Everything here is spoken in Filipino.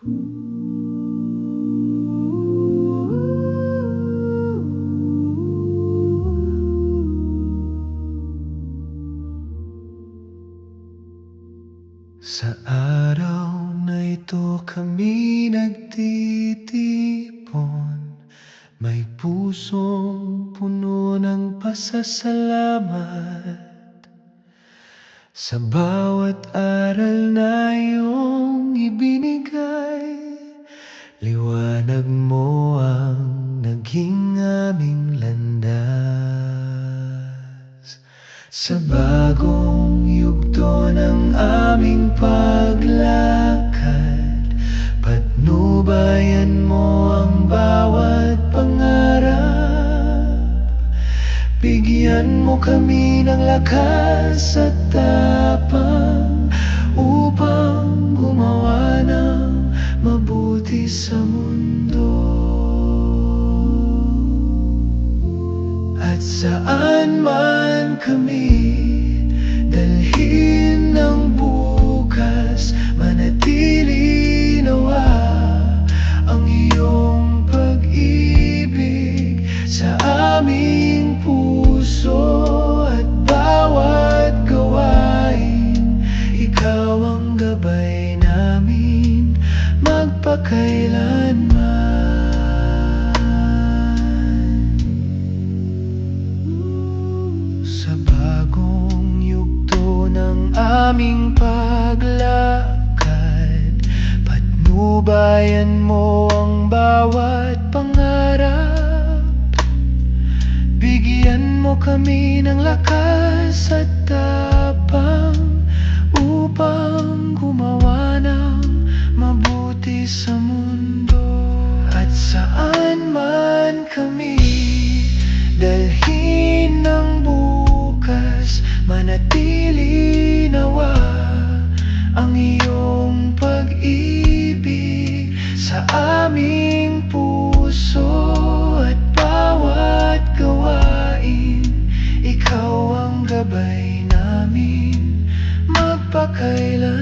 Sa araw na ito kami nagtitipon, may pusong puno ng pasasalamat sa bawat aral na iyong ibinigay. Liwanag mo ang naging aming landas sa bagong yugto ng aming paglakad. Patnubayan mo ang bawat pangarap, bigyan mo kami ng lakas at tapang upang gumawa ng mabuti sa mundo. At saan man kami dalhin ng bukas, manatili nawa ang iyong pag-ibig sa aming puso. At bawat gawain, ikaw ang gabay namin magpakailanman. Sa bagong yugto ng aming paglakad, patnubayan mo ang bawat pangarap, bigyan mo kami ng lakas at tapang upang gumawa ng mabuti sa mundo. At saan man kami dalhin ng bukas, manatili nawa ang iyong pag-ibig sa aming puso. At bawat gawain, ikaw ang gabay namin magpakailanman.